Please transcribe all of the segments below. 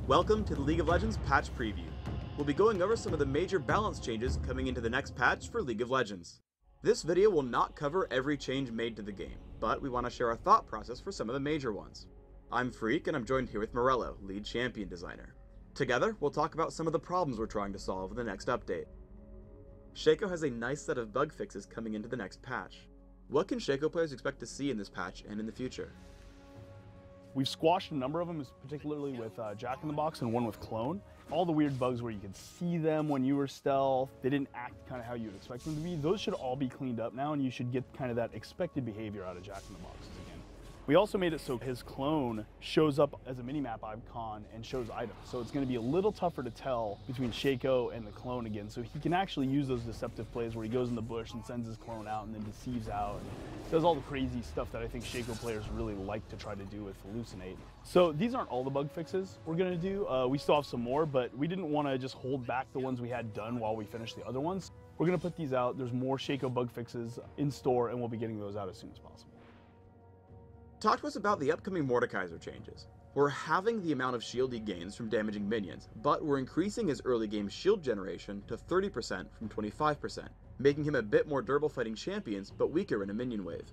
Welcome to the League of Legends patch preview. We'll be going over some of the major balance changes coming into the next patch for League of Legends. This video will not cover every change made to the game, but we want to share our thought process for some of the major ones. I'm Freak, and I'm joined here with Morello, lead champion designer. Together, we'll talk about some of the problems we're trying to solve in the next update. Shaco has a nice set of bug fixes coming into the next patch. What can Shaco players expect to see in this patch and in the future? We've squashed a number of them, particularly with Jack in the Box and one with Clone. All the weird bugs where you could see them when you were stealth, they didn't act kind of how you would expect them to be. Those should all be cleaned up now, and you should get kind of that expected behavior out of Jack in the Boxes again. We also made it so his clone shows up as a minimap icon and shows items. So it's going to be a little tougher to tell between Shaco and the clone again. So he can actually use those deceptive plays where he goes in the bush and sends his clone out and then deceives out. And does all the crazy stuff that I think Shaco players really like to try to do with Hallucinate. So these aren't all the bug fixes we're going to do. We still have some more, but we didn't want to just hold back the ones we had done while we finished the other ones. We're going to put these out. There's more Shaco bug fixes in store, and we'll be getting those out as soon as possible. Talk to us about the upcoming Mordekaiser changes. We're halving the amount of shield he gains from damaging minions, but we're increasing his early game shield generation to 30% from 25%, making him a bit more durable fighting champions, but weaker in a minion wave.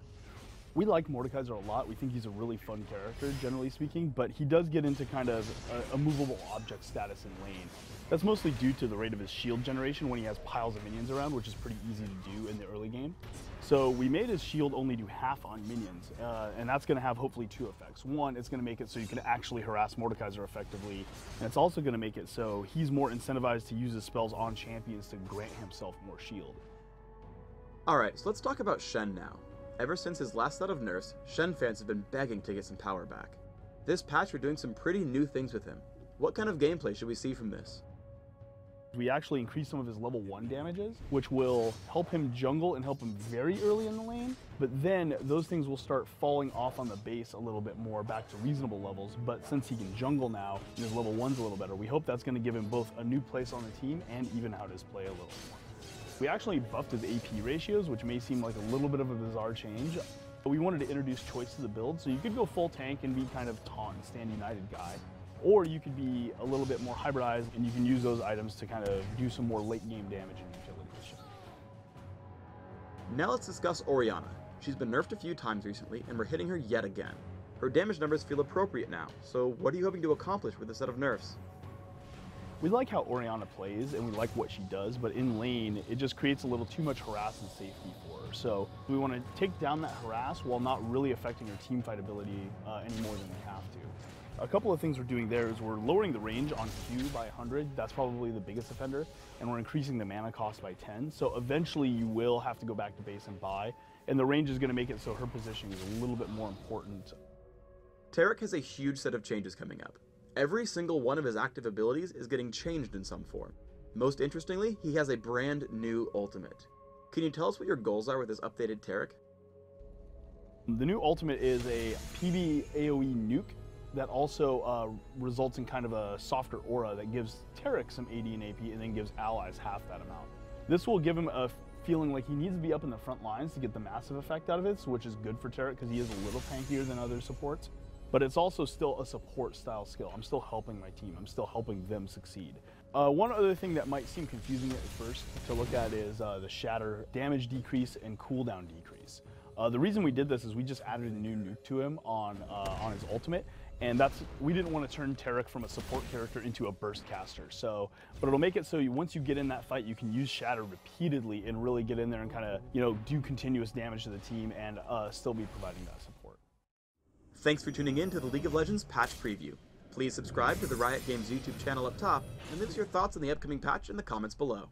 We like Mordekaiser a lot. We think he's a really fun character, generally speaking, but he does get into kind of a movable object status in lane. That's mostly due to the rate of his shield generation when he has piles of minions around, which is pretty easy to do in the early game. So we made his shield only do half on minions, and that's going to have hopefully two effects. One, it's going to make it so you can actually harass Mordekaiser effectively, and it's also going to make it so he's more incentivized to use his spells on champions to grant himself more shield. Alright, so let's talk about Shen now. Ever since his last set of nerfs, Shen fans have been begging to get some power back. This patch we're doing some pretty new things with him. What kind of gameplay should we see from this? We actually increased some of his level 1 damages, which will help him jungle and help him very early in the lane, but then those things will start falling off on the base a little bit more back to reasonable levels. But since he can jungle now and his level 1's a little better, we hope that's going to give him both a new place on the team and even out his play a little more. We actually buffed his AP ratios, which may seem like a little bit of a bizarre change, but we wanted to introduce choice to the build, so you could go full tank and be kind of taunt, stand united guy. Or you could be a little bit more hybridized, and you can use those items to kind of do some more late game damage and utility. Now let's discuss Orianna. She's been nerfed a few times recently, and we're hitting her yet again. Her damage numbers feel appropriate now, so what are you hoping to accomplish with a set of nerfs? We like how Orianna plays, and we like what she does, but in lane, it just creates a little too much harass and safety for her. So we want to take down that harass while not really affecting her team fight ability any more than we have to. A couple of things we're doing there is we're lowering the range on Q by 100. That's probably the biggest offender. And we're increasing the mana cost by 10. So eventually you will have to go back to base and buy. And the range is going to make it so her positioning is a little bit more important. Taric has a huge set of changes coming up. Every single one of his active abilities is getting changed in some form. Most interestingly, he has a brand new ultimate. Can you tell us what your goals are with this updated Taric? The new ultimate is a PB AoE nuke that also results in kind of a softer aura that gives Taric some AD and AP and then gives allies half that amount. This will give him a feeling like he needs to be up in the front lines to get the massive effect out of it, which is good for Taric because he is a little tankier than other supports. But it's also still a support style skill. I'm still helping my team. I'm still helping them succeed. One other thing that might seem confusing at first to look at is the shatter damage decrease and cooldown decrease. The reason we did this is we just added a new nuke to him on his ultimate, and we didn't want to turn Taric from a support character into a burst caster. But it'll make it so once you get in that fight, you can use shatter repeatedly and really get in there and kind of do continuous damage to the team and still be providing that support. Thanks for tuning in to the League of Legends patch preview. Please subscribe to the Riot Games YouTube channel up top, and leave us your thoughts on the upcoming patch in the comments below.